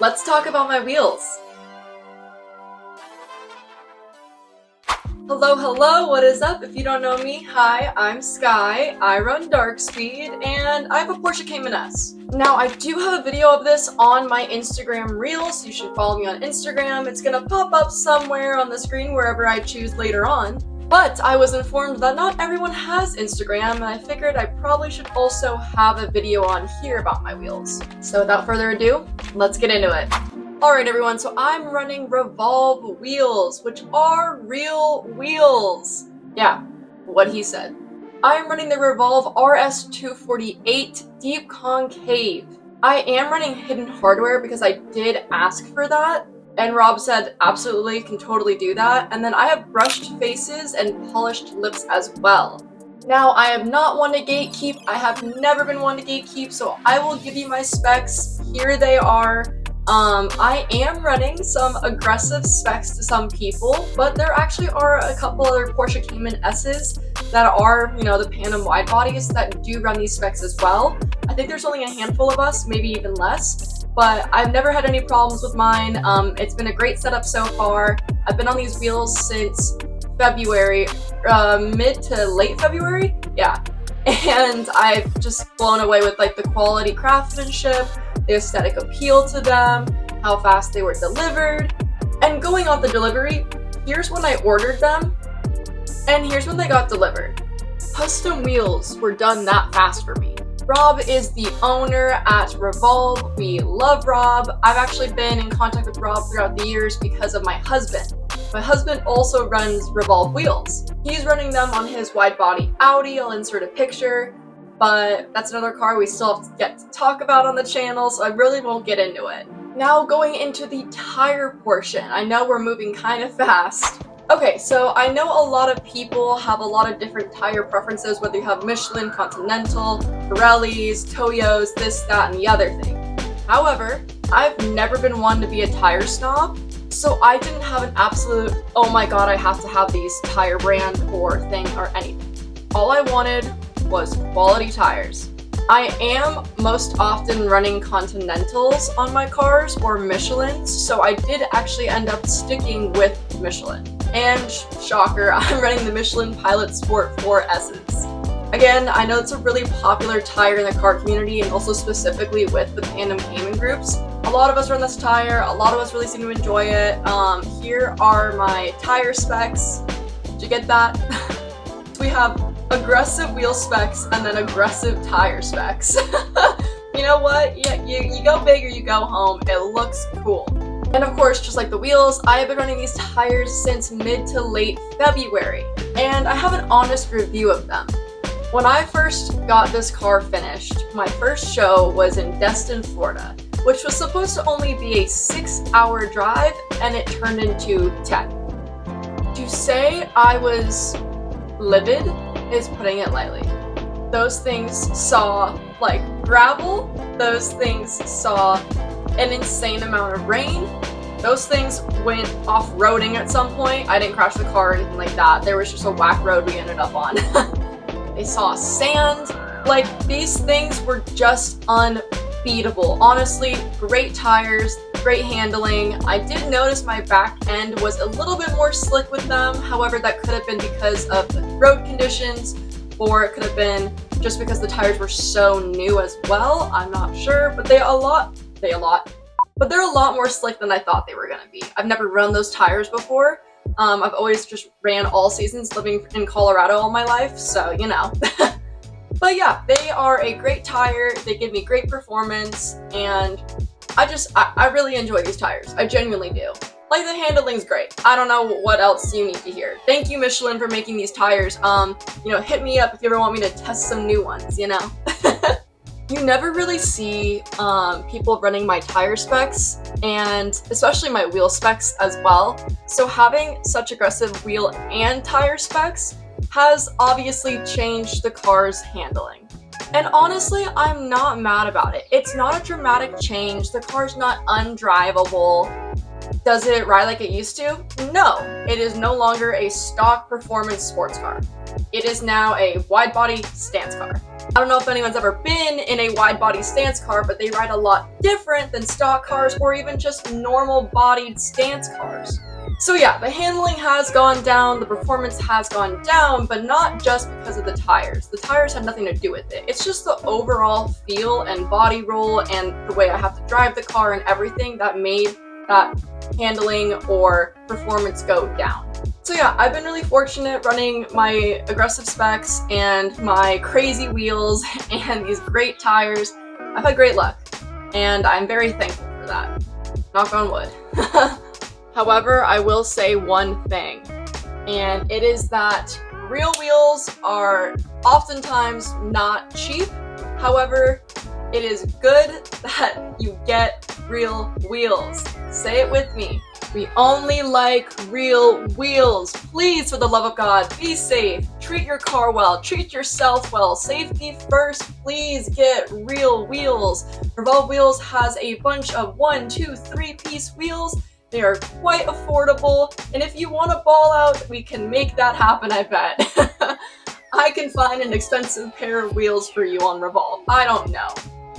Let's talk about my wheels. Hello, what is up? If you don't know me, hi, I'm Sky, I run Dark Speed, and I have a Porsche Cayman S. Now, I do have a video of this on my Instagram Reels, so you should follow me on Instagram. It's gonna pop up somewhere on the screen wherever I choose later on. But I was informed that not everyone has Instagram, and I figured I probably should also have a video on here about my wheels. So without further ado, let's get into it. Alright everyone, so I'm running Revolve wheels, which are real wheels. Yeah, what he said. I'm running the Revolve RS248 Deep Concave. I am running hidden hardware because I did ask for that, and Rob said absolutely, can totally do that. And then I have brushed faces and polished lips as well. Now, I am not one to gatekeep. I have never been one to gatekeep, so I will give you my specs. Here they are. I am running some aggressive specs to some people, but there actually are a couple other Porsche Cayman S's that are, the Pandem Widebodies that do run these specs as well. I think there's only a handful of us, maybe even less, but I've never had any problems with mine. It's been a great setup so far. I've been on these wheels since February, mid to late February, yeah. And I've just blown away with the quality craftsmanship, the aesthetic appeal to them, how fast they were delivered. And going on the delivery, here's when I ordered them, and here's when they got delivered. Custom wheels were done that fast for me. Rob is the owner at Revolve. We love Rob. I've actually been in contact with Rob throughout the years because of my husband. My husband also runs Revolve wheels. He's running them on his wide-body Audi. I'll insert a picture, but that's another car we still have to get to talk about on the channel, so I really won't get into it. Now going into the tire portion. I know we're moving kind of fast. Okay, so I know a lot of people have a lot of different tire preferences, whether you have Michelin, Continental, Pirellis, Toyos, this, that, and the other thing. However, I've never been one to be a tire snob, so I didn't have an absolute, oh my god, I have to have these tire brand or thing or anything. All I wanted was quality tires. I am most often running Continentals on my cars or Michelins, so I did actually end up sticking with Michelin. And shocker, I'm running the Michelin Pilot Sport 4Ss. Again, I know it's a really popular tire in the car community and also specifically with the Pandem Cayman groups. A lot of us run this tire, a lot of us really seem to enjoy it. Here are my tire specs. Did you get that? We have aggressive wheel specs and then aggressive tire specs. You know what? Yeah, you go big or you go home. It looks cool. And of course, just like the wheels, I have been running these tires since mid to late February, and I have an honest review of them. When I first got this car finished, my first show was in Destin, Florida, which was supposed to only be a 6-hour drive, and it turned into 10. To say I was livid is putting it lightly. Those things saw gravel, those things saw an insane amount of rain, those things went off-roading at some point. I didn't crash the car or anything like that. There was just a whack road we ended up on. They saw sand. These things were just unbeatable. Honestly, great tires, great handling. I did notice my back end was a little bit more slick with them. However, that could have been because of the road conditions, or it could have been just because the tires were so new as well. I'm not sure, but they're a lot more slick than I thought they were gonna be. I've never run those tires before. I've always just ran all seasons living in Colorado all my life, so But yeah, they are a great tire. They give me great performance, and I really enjoy these tires. I genuinely do. The handling's great. I don't know what else you need to hear. Thank you, Michelin, for making these tires. Hit me up if you ever want me to test some new ones, You never really see people running my tire specs, and especially my wheel specs as well. So having such aggressive wheel and tire specs has obviously changed the car's handling. And honestly, I'm not mad about it. It's not a dramatic change. The car's not undrivable. Does it ride like it used to? No, it is no longer a stock performance sports car. It is now a wide-body stance car. I don't know if anyone's ever been in a wide-body stance car, but they ride a lot different than stock cars or even just normal-bodied stance cars. So yeah, the handling has gone down, the performance has gone down, but not just because of the tires. The tires had nothing to do with it. It's just the overall feel and body roll and the way I have to drive the car and everything that made that handling or performance go down. So yeah, I've been really fortunate running my aggressive specs and my crazy wheels and these great tires. I've had great luck, and I'm very thankful for that. Knock on wood. However, I will say one thing, and it is that real wheels are oftentimes not cheap. However, it is good that you get real wheels. Say it with me. We only like real wheels. Please, for the love of God, be safe. Treat your car well. Treat yourself well. Safety first. Please get real wheels. Revolve Wheels has a bunch of 1, 2, 3-piece wheels. They are quite affordable. And if you want to ball out, we can make that happen, I bet. I can find an expensive pair of wheels for you on Revolve. I don't know.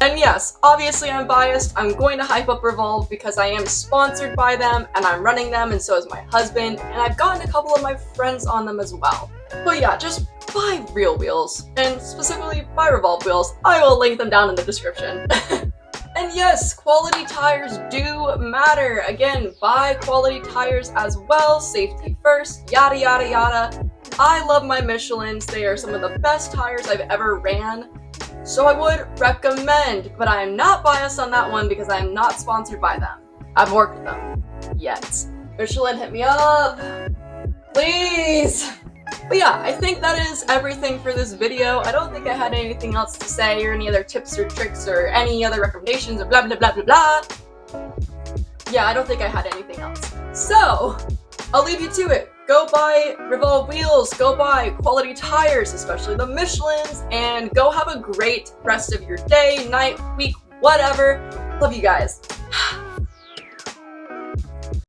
And yes, obviously I'm biased. I'm going to hype up Revolve because I am sponsored by them and I'm running them, and so is my husband, and I've gotten a couple of my friends on them as well. But yeah, just buy real wheels, and specifically buy Revolve wheels. I will link them down in the description. And yes, quality tires do matter. Again, buy quality tires as well. Safety first, yada yada yada. I love my Michelins. They are some of the best tires I've ever ran. So I would recommend, but I am not biased on that one because I am not sponsored by them. I haven't worked with them yet. Michelin, hit me up, please. But yeah, I think that is everything for this video. I don't think I had anything else to say or any other tips or tricks or any other recommendations or blah blah blah blah blah. Yeah, I don't think I had anything else. So I'll leave you to it. Go buy Revolve wheels, go buy quality tires, especially the Michelins, and go have a great rest of your day, night, week, whatever. Love you guys.